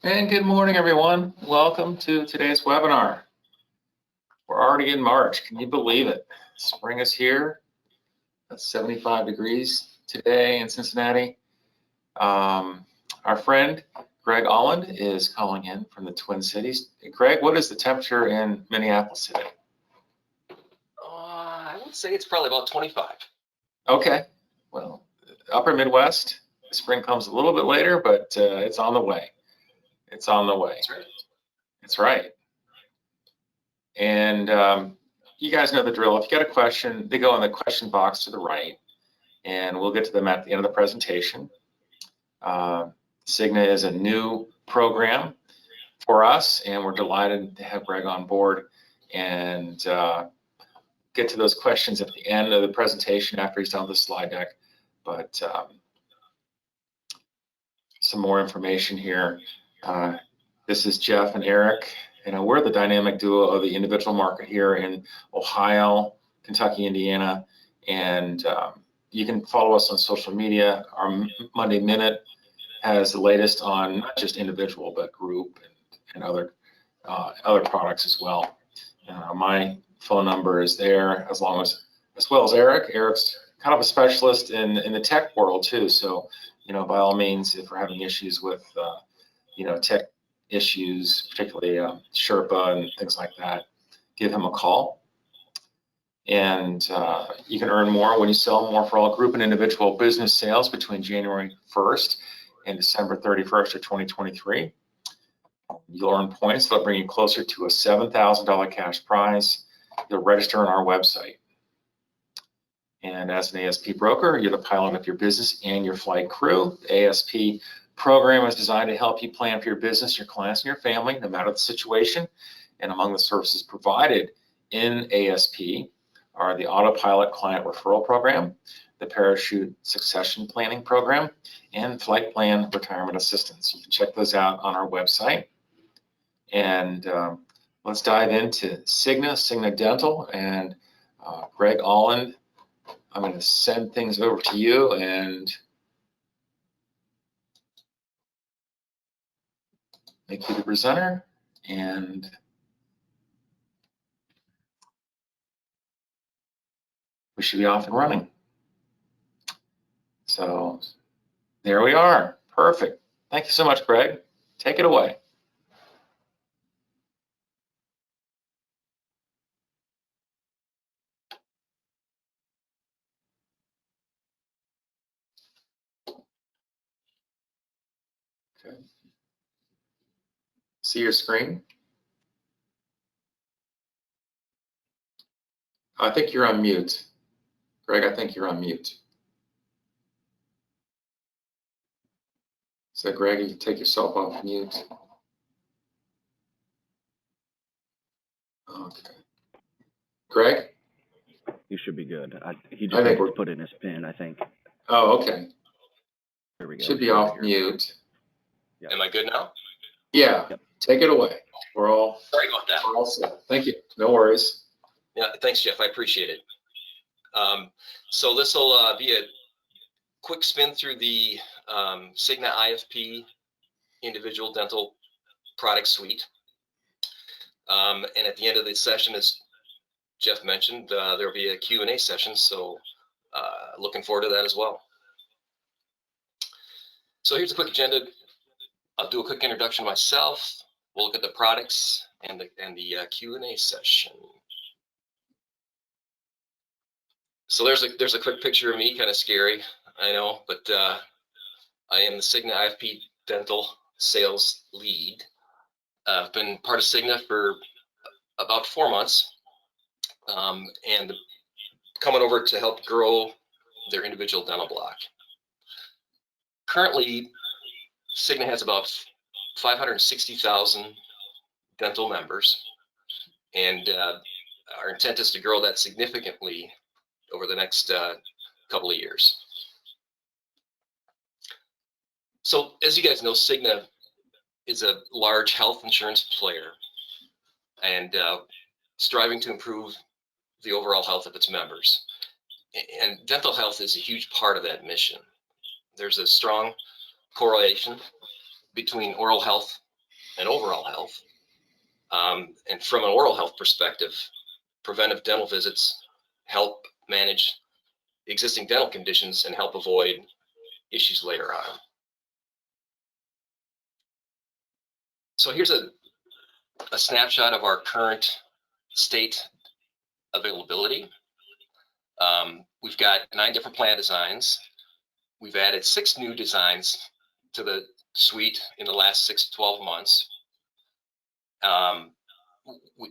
And good morning, everyone. Welcome to today's webinar. We're already in March. Can you believe it? Spring is here. It's 75 degrees today in Cincinnati. Our friend Greg Olland is calling in from the Twin Cities. Greg, what is the temperature in Minneapolis today? I would say it's probably about 25. Okay. Well, upper Midwest, spring comes a little bit later, but it's on the way. It's on the way. That's right. That's right. And you guys know the drill. If you got a question, they go in the question box to the right, and we'll get to them at the end of the presentation. Cigna is a new program for us, and we're delighted to have Greg on board and get to those questions at the end of the presentation after he's done the slide deck. But some more information here. This is Geoff and Eric. We're the dynamic duo of the individual market here in Ohio, Kentucky, Indiana, and you can follow us on social media. Our Monday Minute has the latest on not just individual, but group and other products as well. My phone number is there as well as Eric. Eric's kind of a specialist in the tech world too. So, by all means, if we're having issues with, tech issues, particularly Sherpa and things like that, give him a call. And you can earn more when you sell more for all group and individual business sales between January 1st and December 31st of 2023. You'll earn points that'll bring you closer to a $7,000 cash prize. You'll register on our website. And as an ASP broker, you're the pilot of your business and your flight crew. The ASP program is designed to help you plan for your business, your clients, and your family, no matter the situation. And among the services provided in ASP are the Autopilot Client Referral Program, the Parachute Succession Planning Program, and Flight Plan Retirement Assistance. You can check those out on our website. And let's dive into Cigna Dental, and Greg Olland. I'm going to send things over to you and make you the presenter, and we should be off and running. So there we are. Perfect. Thank you so much, Greg. Take it away. Okay. See your screen? I think you're on mute. Greg, I think you're on mute. So Greg, you can take yourself off mute. Okay. Greg? You should be good. He just needs to put in his PIN, I think. Oh, okay. There we go. Should be off mute. Yep. Am I good now? Yeah. Yep. Take it away. Sorry about that. We're all set. Thank you. No worries. Yeah, thanks, Geoff. I appreciate it. So this will be a quick spin through the Cigna IFP individual dental product suite. And at the end of the session, as Geoff mentioned, there will be a Q&A session. So looking forward to that as well. So here's a quick agenda. I'll do a quick introduction of myself. We'll look at the products and the Q&A session. So there's a quick picture of me, kind of scary, I know, but I am the Cigna IFP dental sales lead. I've been part of Cigna for about 4 months, and coming over to help grow their individual dental block. Currently, Cigna has about 560,000 dental members, and our intent is to grow that significantly over the next couple of years. So as you guys know, Cigna is a large health insurance player and striving to improve the overall health of its members. And dental health is a huge part of that mission. There's a strong correlation between oral health and overall health. And from an oral health perspective, preventive dental visits help manage existing dental conditions and help avoid issues later on. So here's a snapshot of our current state availability. We've got 9 different plan designs. We've added 6 new designs to the suite in the last 6 to 12 months.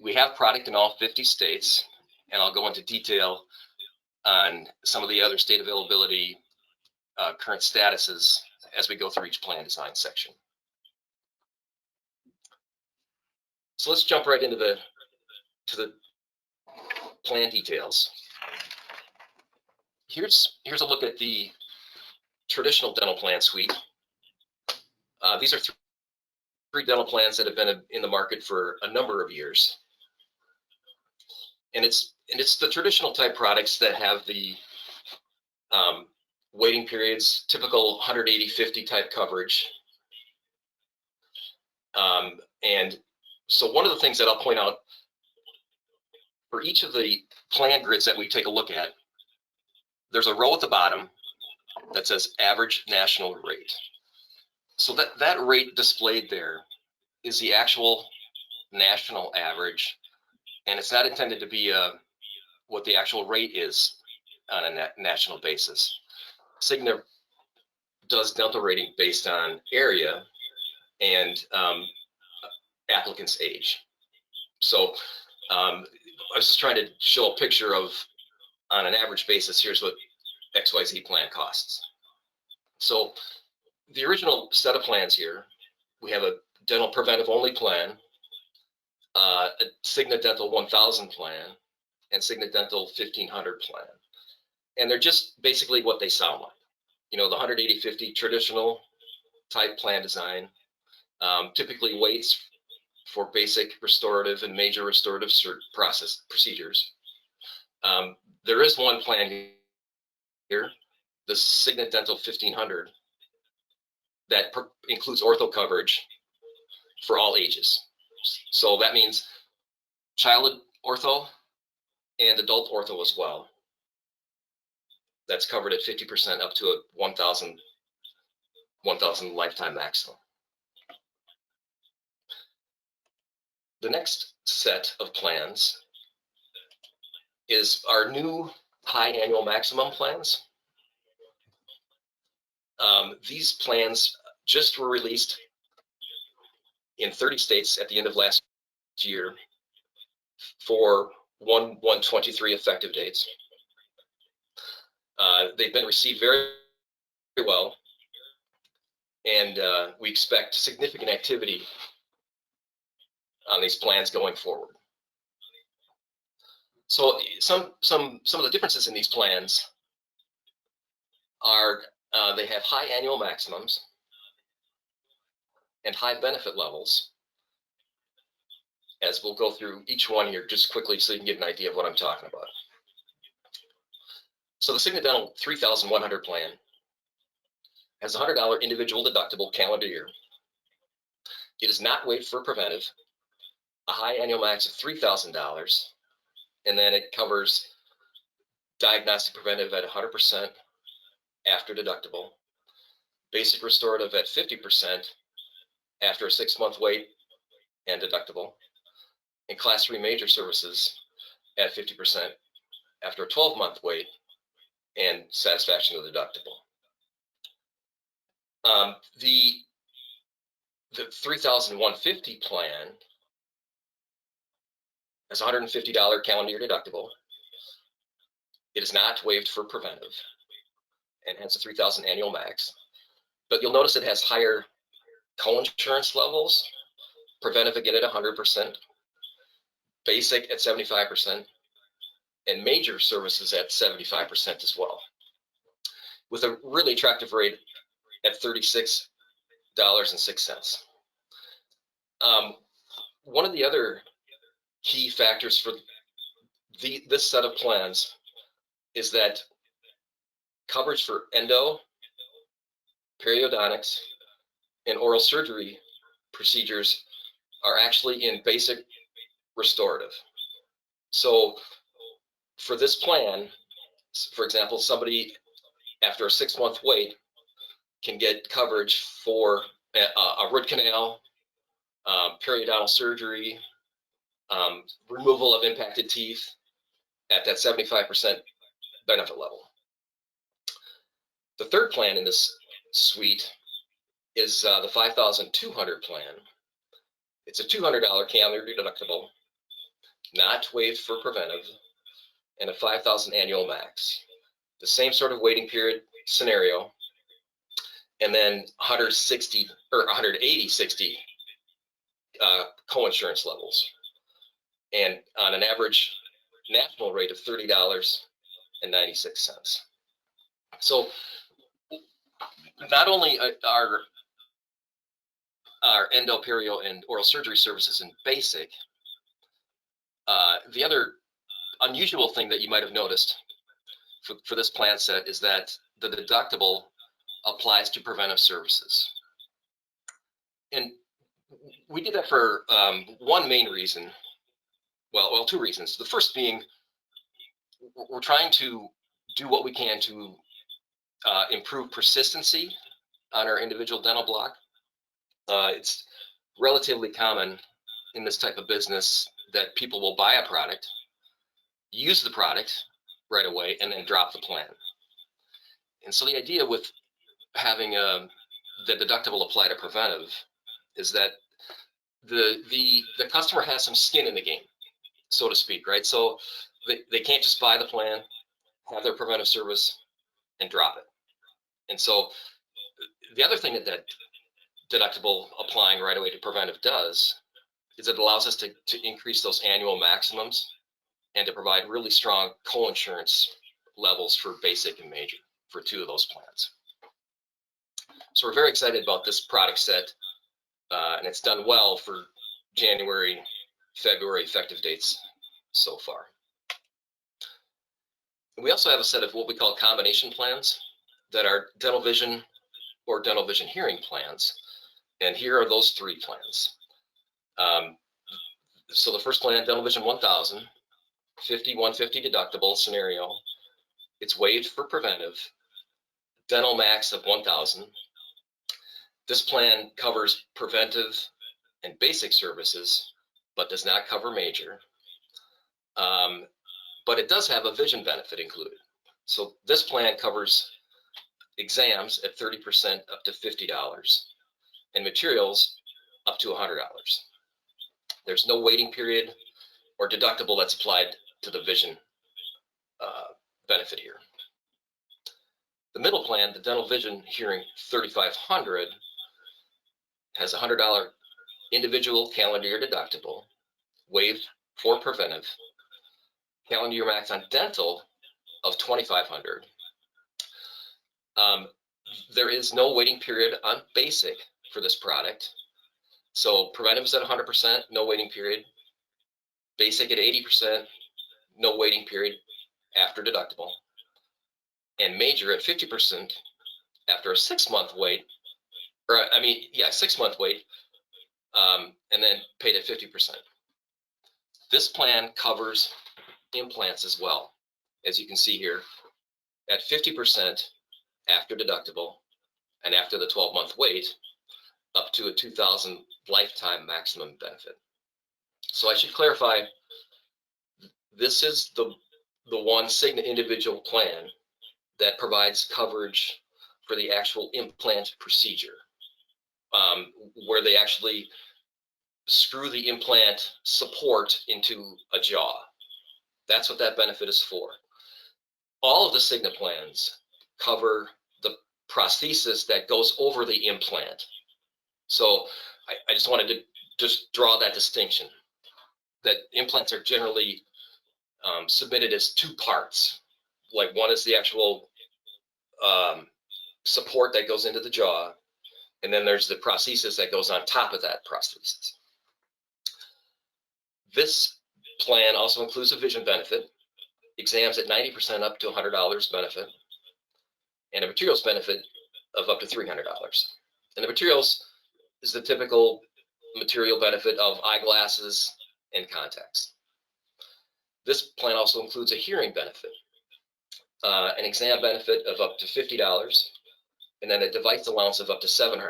We have product in all 50 states, and I'll go into detail on some of the other state availability current statuses as we go through each plan design section. So let's jump right into the plan details. Here's a look at the traditional dental plan suite. These are 3 dental plans that have been in the market for a number of years, and it's the traditional type products that have the waiting periods, typical 180/50 type coverage. And so one of the things that I'll point out for each of the plan grids that we take a look at, there's a row at the bottom that says average national rate. So that rate displayed there is the actual national average, and it's not intended to be what the actual rate is on a national basis. Cigna does dental rating based on area and applicant's age. So I was just trying to show a picture of, on an average basis, here's what XYZ plan costs. So the original set of plans here, we have a dental preventive only plan, a Cigna Dental 1000 plan, and Cigna Dental 1500 plan. And they're just basically what they sound like. You know, the 180/50 traditional type plan design, typically waits for basic restorative and major restorative procedures. There is one plan here, the Cigna Dental 1500, that includes ortho coverage for all ages. So that means child ortho and adult ortho as well. That's covered at 50% up to a 1,000 lifetime maximum. The next set of plans is our new high annual maximum plans. These plans just were released in 30 states at the end of last year for 1/1/23 effective dates. They've been received very, very well, and we expect significant activity on these plans going forward. So some of the differences in these plans are they have high annual maximums and high benefit levels, as we'll go through each one here just quickly so you can get an idea of what I'm talking about. So the Cigna Dental 3100 plan has a $100 individual deductible calendar year. It is not waived for preventive, a high annual max of $3,000, and then it covers diagnostic preventive at 100% after deductible, basic restorative at 50% after a 6-month wait and deductible, and class 3 major services at 50% after a 12-month wait and satisfaction of the deductible. The 3150 plan has a $150 calendar year deductible. It is not waived for preventive and hence a $3,000 annual max. But you'll notice it has higher co-insurance levels. Preventive again at 100%, basic at 75%, and major services at 75% as well, with a really attractive rate at $36.06. One of the other key factors for this set of plans is that coverage for endo, periodontics, and oral surgery procedures are actually in basic restorative. So for this plan, for example, somebody after a 6-month wait can get coverage for a root canal, periodontal surgery, removal of impacted teeth at that 75% benefit level. The third plan in this suite is the 5,200 plan. It's a $200 calendar deductible, not waived for preventive, and a 5,000 annual max. The same sort of waiting period scenario, and then 180/60 coinsurance levels, and on an average national rate of $30.96. So not only are our endo, perio, and oral surgery services in basic, the other unusual thing that you might have noticed for this plan set is that the deductible applies to preventive services. And we did that for one main reason, well, two reasons. The first being we're trying to do what we can to improve persistency on our individual dental block. It's relatively common in this type of business that people will buy a product, use the product right away, and then drop the plan. And so the idea with having the deductible apply to preventive is that the customer has some skin in the game, so to speak, right? So they can't just buy the plan, have their preventive service, and drop it. And so the other thing that deductible applying right away to preventive does is it allows us to increase those annual maximums and to provide really strong coinsurance levels for basic and major for two of those plans. So we're very excited about this product set, and it's done well for January, February effective dates so far. We also have a set of what we call combination plans that are dental vision or dental vision hearing plans. And here are those three plans. So the first plan, dental vision 1,000, 150 deductible scenario. It's waived for preventive, dental max of 1,000. This plan covers preventive and basic services, but does not cover major. But it does have a vision benefit included. So this plan covers exams at 30% up to $50 and materials up to $100. There's no waiting period or deductible that's applied to the vision benefit here. The middle plan, the dental vision hearing 3,500, has a $100 individual calendar year deductible, waived for preventive, calendar year max on dental of 2,500. There is no waiting period on basic for this product. So preventive is at 100%, no waiting period. Basic at 80%, no waiting period after deductible. And major at 50% after a 6-month wait, 6-month wait, and then paid at 50%. This plan covers implants as well, as you can see here, at 50% after deductible and after the 12-month wait, up to a $2,000 lifetime maximum benefit. So I should clarify, this is the one Cigna individual plan that provides coverage for the actual implant procedure, where they actually screw the implant support into a jaw. That's what that benefit is for. All of the Cigna plans cover the prosthesis that goes over the implant. So I just wanted to just draw that distinction, that implants are generally submitted as two parts. Like one is the actual support that goes into the jaw, and then there's the prosthesis that goes on top of that prosthesis. This plan also includes a vision benefit, exams at 90% up to $100 benefit, and a materials benefit of up to $300. And the materials is the typical material benefit of eyeglasses and contacts. This plan also includes a hearing benefit, an exam benefit of up to $50, and then a device allowance of up to $700.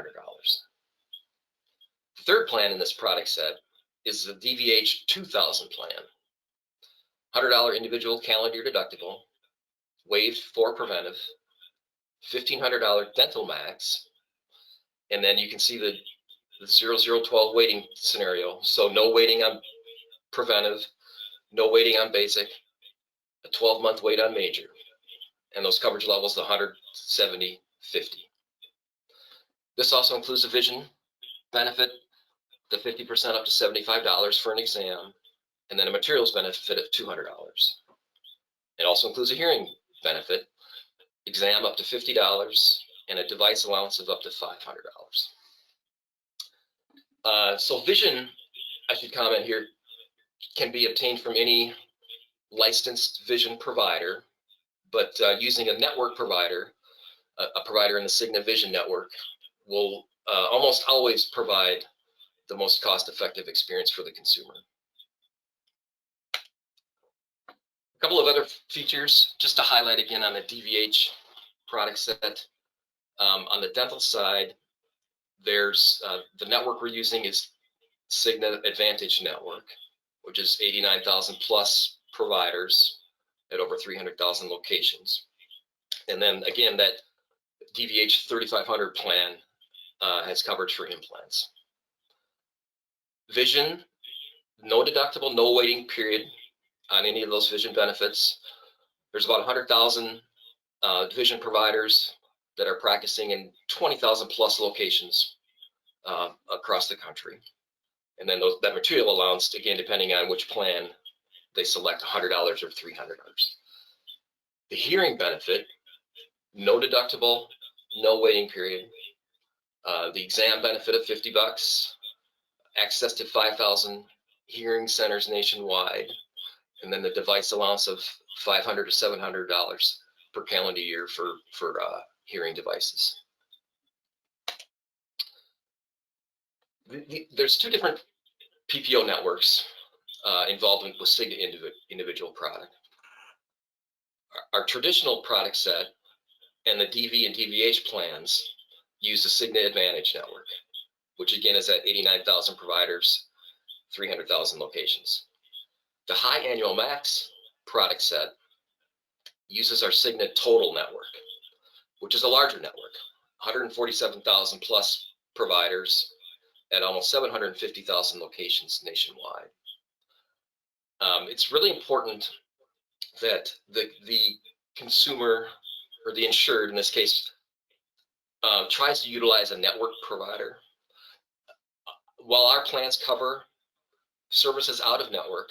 The third plan in this product set is the DVH 2000 plan. $100 individual calendar year deductible, waived for preventive, $1,500 dental max, and then you can see the 0012 waiting scenario. So no waiting on preventive, no waiting on basic, a 12-month wait on major, and those coverage levels, the 100, 70, 50. This also includes a vision benefit, the 50% up to $75 for an exam, and then a materials benefit of $200. It also includes a hearing benefit, exam up to $50, and a device allowance of up to $500. So vision, I should comment here, can be obtained from any licensed vision provider, but using a network provider, a provider in the Cigna Vision Network, will almost always provide the most cost-effective experience for the consumer. A couple of other features, just to highlight again on the DVH product set. On the dental side, there's the network we're using is Cigna Advantage Network, which is 89,000 plus providers at over 300,000 locations. And then again, that DVH 3500 plan has coverage for implants. Vision, no deductible, no waiting period on any of those vision benefits. There's about 100,000 vision providers that are practicing in 20,000 plus locations across the country. And then that material allowance, again, depending on which plan they select, $100 or $300. The hearing benefit, no deductible, no waiting period. The exam benefit of $50, access to 5,000 hearing centers nationwide, and then the device allowance of $500 to $700 per calendar year for hearing devices. There's two different PPO networks involved with Cigna individual product. Our traditional product set and the DV and DVH plans use the Cigna Advantage Network, which again is at 89,000 providers, 300,000 locations. The high annual max product set uses our Cigna Total Network, which is a larger network, 147,000 plus providers at almost 750,000 locations nationwide. It's really important that the consumer, or the insured in this case, tries to utilize a network provider. While our plans cover services out of network,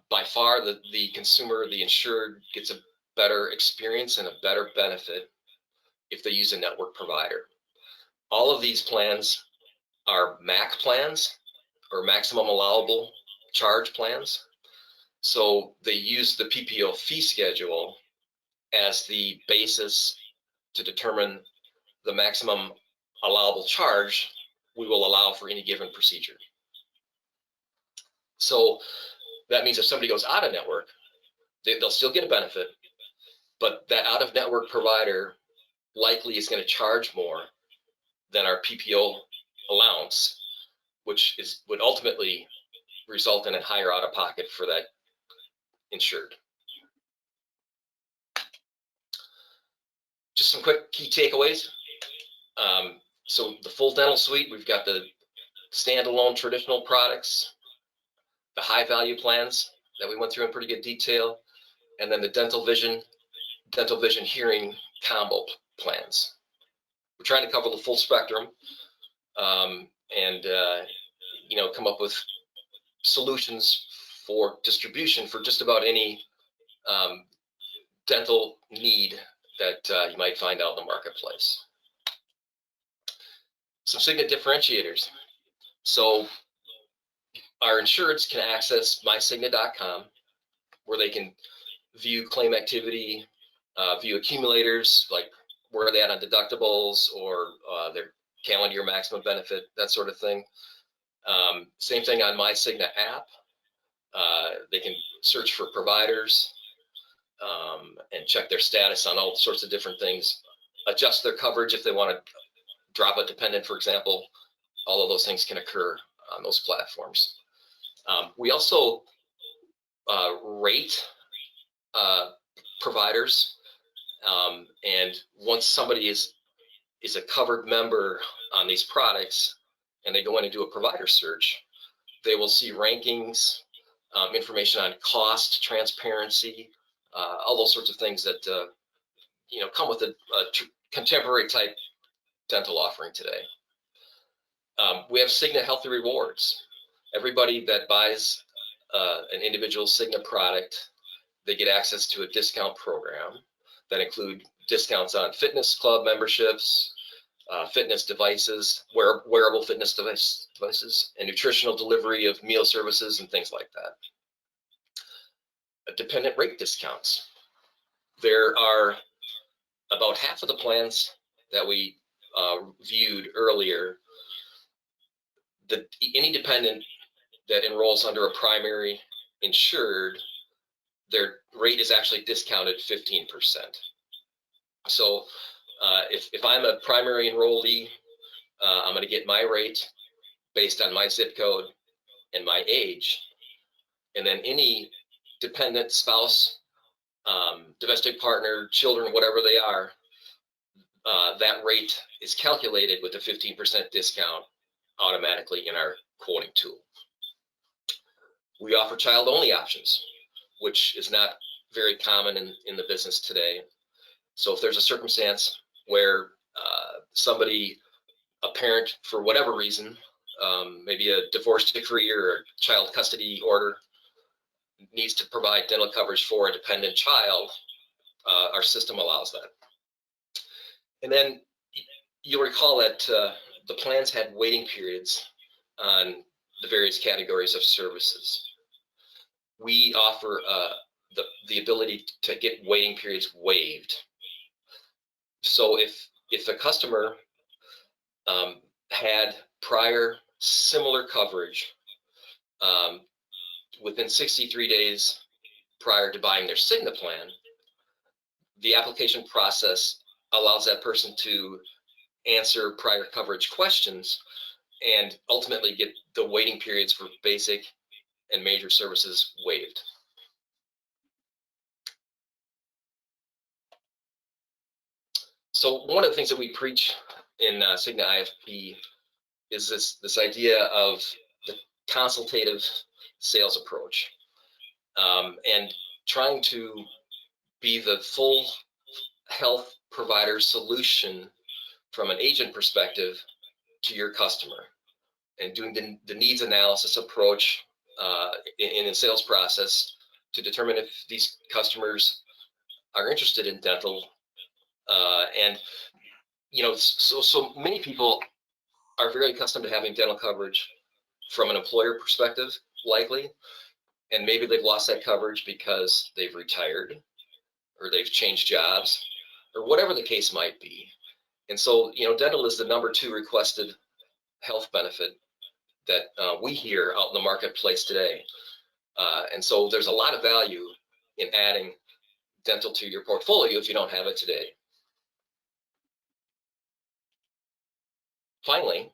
by far the consumer, the insured, gets a better experience and a better benefit if they use a network provider. All of these plans are MAC plans, or maximum allowable charge plans. So they use the PPO fee schedule as the basis to determine the maximum allowable charge we will allow for any given procedure. So that means if somebody goes out of network, they'll still get a benefit, but that out of network provider likely is going to charge more than our PPO allowance, which would ultimately result in a higher out of pocket for that insured. Just some quick key takeaways. So the full dental suite, we've got the standalone traditional products, the high value plans that we went through in pretty good detail, and then the dental vision hearing combo plans. We're trying to cover the full spectrum and come up with solutions for distribution for just about any dental need that you might find out in the marketplace. Some Cigna differentiators. So our insureds can access mycigna.com, where they can view claim activity, view accumulators, like where are they at on deductibles, or their calendar year maximum benefit, that sort of thing. Same thing on my Cigna app. They can search for providers and check their status on all sorts of different things, adjust their coverage if they want to drop a dependent, for example. All of those things can occur on those platforms. We also rate providers, and once somebody is a covered member on these products and they go in and do a provider search, they will see rankings, information on cost, transparency, all those sorts of things that come with a contemporary type dental offering today. We have Cigna Healthy Rewards. Everybody that buys an individual Cigna product, they get access to a discount program that include discounts on fitness club memberships, fitness devices, wearable fitness devices, and nutritional delivery of meal services and things like that. Dependent rate discounts. There are about half of the plans that we viewed earlier. Any dependent that enrolls under a primary insured, their rate is actually discounted 15%. So if I'm a primary enrollee, I'm going to get my rate based on my zip code and my age. And then any dependent spouse, domestic partner, children, whatever they are, that rate is calculated with a 15% discount automatically in our quoting tool. We offer child-only options, which is not very common in the business today. So if there's a circumstance where somebody, a parent, for whatever reason, maybe a divorce decree or a child custody order, needs to provide dental coverage for a dependent child, our system allows that. And then you'll recall that the plans had waiting periods on the various categories of services. We offer the ability to get waiting periods waived. So if a customer had prior similar coverage within 63 days prior to buying their Cigna plan, the application process allows that person to answer prior coverage questions and ultimately get the waiting periods for basic and major services waived. So one of the things that we preach in Cigna IFP is this idea of the consultative sales approach, and trying to be the full health provider solution from an agent perspective to your customer, and doing the needs analysis approach in the sales process to determine if these customers are interested in dental. And so many people are very accustomed to having dental coverage from an employer perspective, likely, and maybe they've lost that coverage because they've retired or they've changed jobs or whatever the case might be. And so, dental is the #2 requested health benefit that we hear out in the marketplace today. And so there's a lot of value in adding dental to your portfolio if you don't have it today. Finally,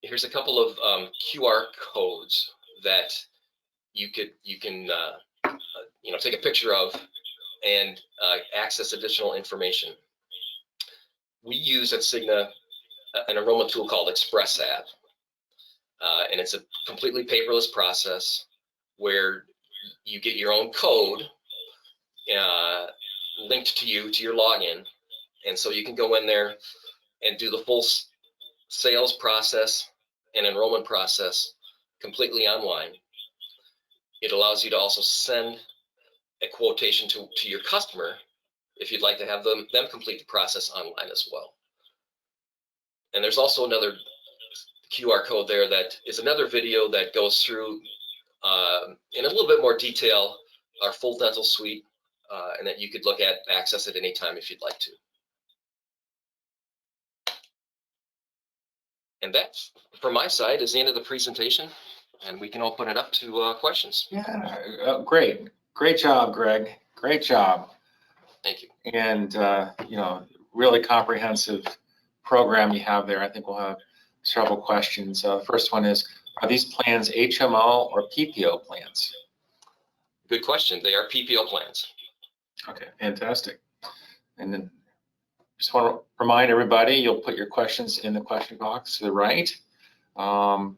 here's a couple of QR codes that you can take a picture of and access additional information. We use at Cigna an enrollment tool called Express App, and it's a completely paperless process where you get your own code linked to your login, and so you can go in there and do the full sales process and enrollment process completely online. It allows you to also send a quotation to your customer if you'd like to have them complete the process online as well. And there's also another QR code there that is another video that goes through in a little bit more detail our full dental suite, and that you could look at, access at any time if you'd like to. And that, from my side, is the end of the presentation, and we can open it up to questions. Yeah, great. Great job, Greg. Great job. Thank you. And, really comprehensive program you have there. I think we'll have several questions. First one is, are these plans HMO or PPO plans? Good question. They are PPO plans. Okay, fantastic. And then just want to remind everybody, you'll put your questions in the question box to the right. I've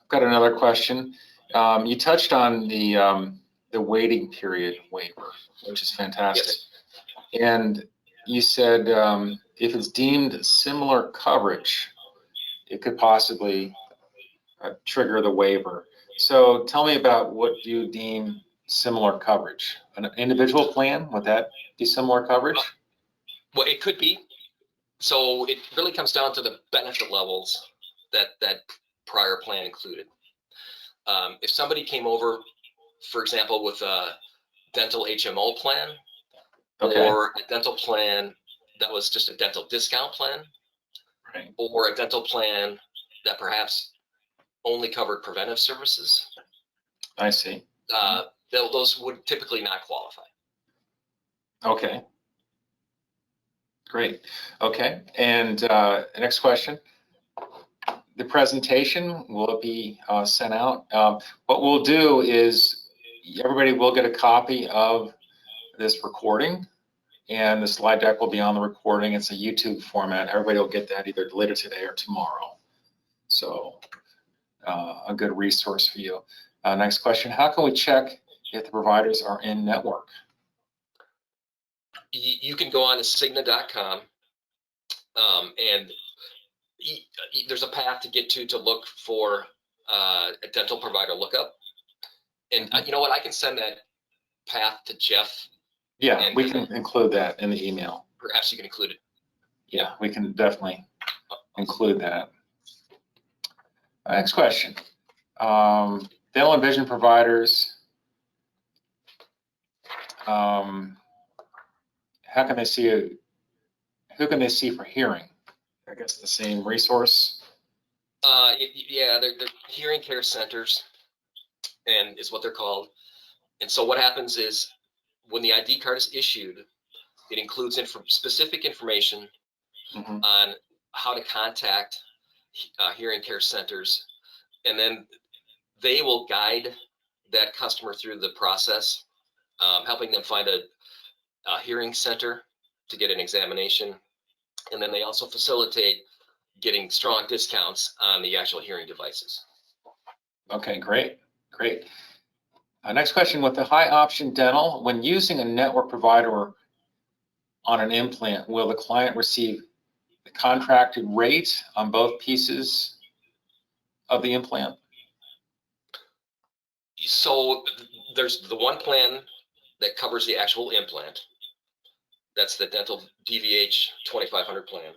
got another question. You touched on the waiting period waiver, which is fantastic. Yes. And you said if it's deemed similar coverage, it could possibly trigger the waiver. So tell me about what you deem similar coverage. An individual plan, would that be similar coverage? Well, it could be. So it really comes down to the benefit levels that prior plan included. If somebody came over, for example, with a dental HMO plan, Okay. or a dental plan that was just a dental discount plan, Right. or a dental plan that perhaps only covered preventive services, I see. those would typically not qualify. Okay. Great. Okay. And next question. The presentation will be sent out. What we'll do is everybody will get a copy of this recording, and the slide deck will be on the recording. It's a YouTube format. Everybody will get that either later today or tomorrow. So a good resource for you. Next question. How can we check if the providers are in network? You can go on to Cigna.com, and there's a path to get to look for a dental provider lookup. And you know what? I can send that path to Geoff. Yeah, we can include that in the email. Perhaps you can include it. Yeah, we can definitely include that. Next question. Dental and vision providers, how can they see who can they see for hearing? I guess the same resource. Yeah, they're hearing care centers, and is what they're called. And so what happens is when the ID card is issued, it includes specific information on how to contact hearing care centers, and then they will guide that customer through the process, helping them find a hearing center to get an examination. And then they also facilitate getting strong discounts on the actual hearing devices. Okay, great, great. Next question, with the high option dental, when using a network provider on an implant, will the client receive the contracted rate on both pieces of the implant? So there's the one plan that covers the actual implant. That's the dental DVH 2500 plan.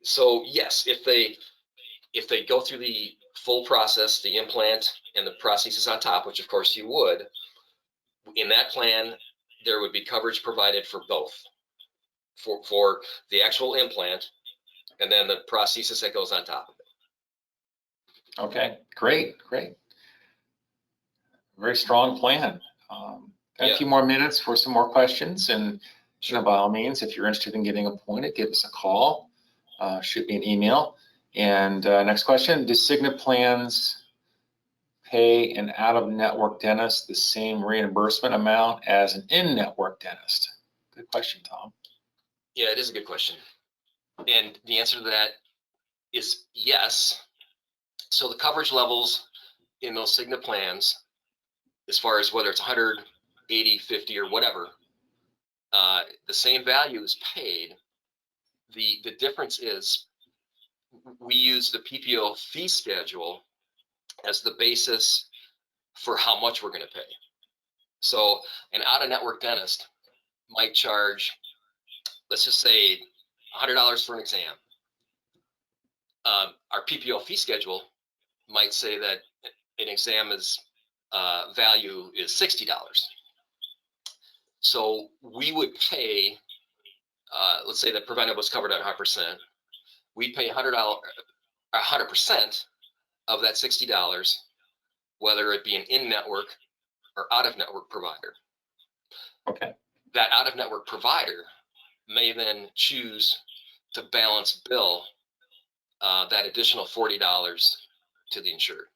So yes, if they go through the full process, the implant and the prosthesis on top, which of course you would, in that plan, there would be coverage provided for both, for the actual implant and then the prosthesis that goes on top of it. Okay, great, great. Very strong plan. Got a few more minutes for some more questions, and by all means, if you're interested in getting appointed, give us a call, shoot me an email. And next question, do Cigna plans pay an out-of-network dentist the same reimbursement amount as an in-network dentist? Good question, Tom. Yeah, it is a good question. And the answer to that is yes. So the coverage levels in those Cigna plans, as far as whether it's 100, 80, 50, or whatever, the same value is paid. The difference is we use the PPO fee schedule as the basis for how much we're going to pay. So an out-of-network dentist might charge, let's just say, $100 for an exam. Our PPO fee schedule might say that an exam is value is $60. So we would pay let's say the preventive was covered at 100%, we'd pay $100% of that $60, whether it be an in-network or out-of-network provider. Okay. That out-of-network provider may then choose to balance bill that additional $40 to the insured.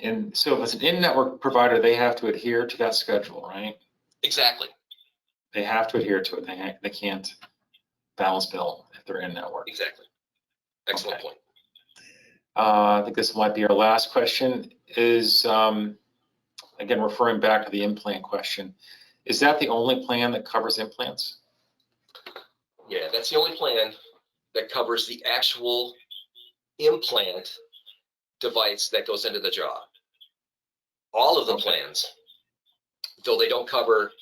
And so if it's an in-network provider, they have to adhere to that schedule, right? Exactly. They have to adhere to it. They can't balance bill if they're in-network. Exactly. Excellent Okay. point. I think this might be our last question. Is again, referring back to the implant question, is that the only plan that covers implants? Yeah, that's the only plan that covers the actual implant device that goes into the jaw. All of the Okay. plans, though they don't cover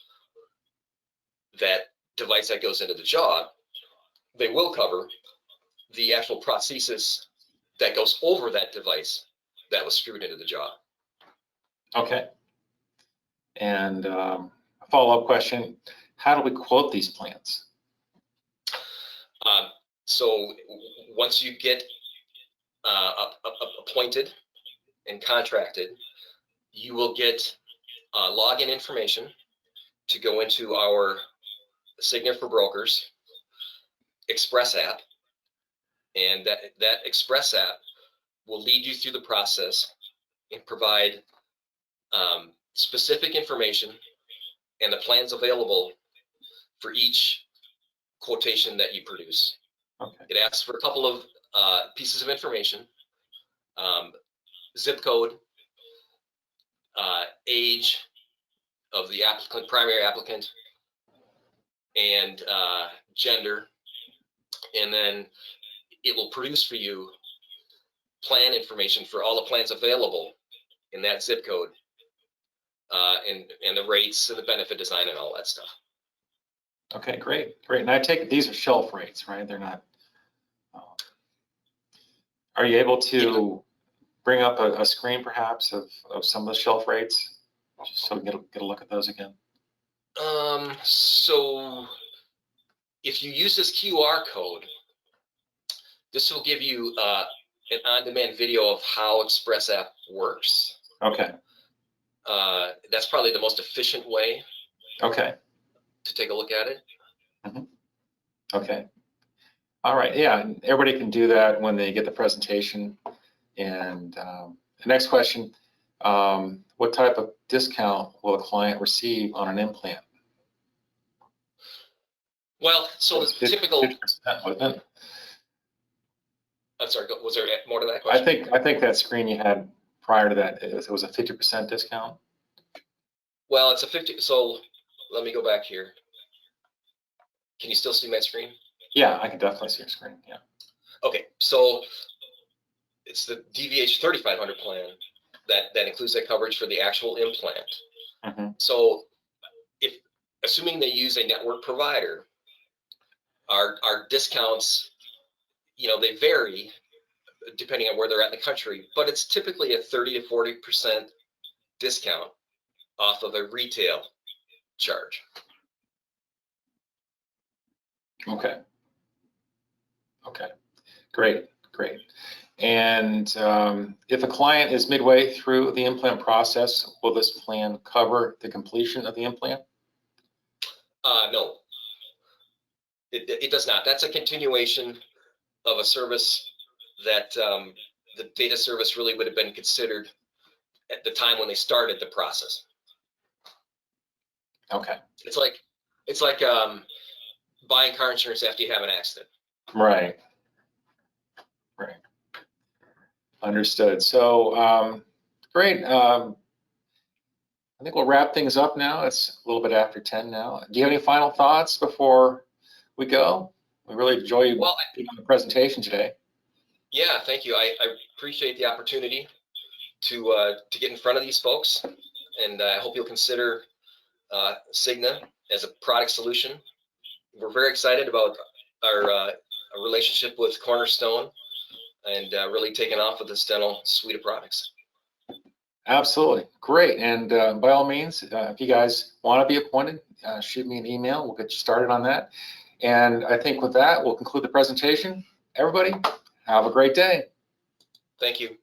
that device that goes into the jaw, they will cover the actual prosthesis that goes over that device that was screwed into the jaw. Okay. And a follow-up question, how do we quote these plans? So once you get appointed and contracted, you will get login information to go into our Cigna for Brokers Express app, and that Express app will lead you through the process and provide specific information and the plans available for each quotation that you produce. Okay. It asks for a couple of pieces of information, zip code, age of the applicant, primary applicant, and gender, and then it will produce for you plan information for all the plans available in that zip code, and the rates and the benefit design and all that stuff. Okay, great. And I take it these are shelf rates, right? They're not. Are you able to bring up a screen perhaps of some of the shelf rates, just so we can get a look at those again? So if you use this QR code, this will give you an on-demand video of how Express app works. Okay. That's probably the most efficient way Okay. to take a look at it. Mm-hmm. Okay. All right. Yeah, and everybody can do that when they get the presentation. And the next question, what type of discount will a client receive on an implant? Well, so the typical. 50%, wasn't it? I'm sorry. Was there more to that question? I think that screen you had prior to that, it was a 50% discount. Well, it's a 50. So let me go back here. Can you still see my screen? Yeah, I can definitely see your screen. Yeah. Okay, so it's the DVH 3500 plan that includes that coverage for the actual implant. Mm-hmm. So if assuming they use a network provider, our discounts, they vary depending on where they're at in the country, but it's typically a 30 to 40% discount off of a retail charge. Okay. Great. And if a client is midway through the implant process, will this plan cover the completion of the implant? No, it does not. That's a continuation of a service that the data service really would have been considered at the time when they started the process. Okay. It's like buying car insurance after you have an accident. Right. Understood. So great. I think we'll wrap things up now. It's a little bit after 10 now. Do you have any final thoughts before we go? We really enjoyed the presentation today. Yeah, thank you. I appreciate the opportunity to get in front of these folks, and I hope you'll consider Cigna as a product solution. We're very excited about our relationship with Cornerstone and really taking off with this dental suite of products. Absolutely. Great. And by all means, if you guys want to be appointed, shoot me an email. We'll get you started on that. And I think with that, we'll conclude the presentation. Everybody, have a great day. Thank you.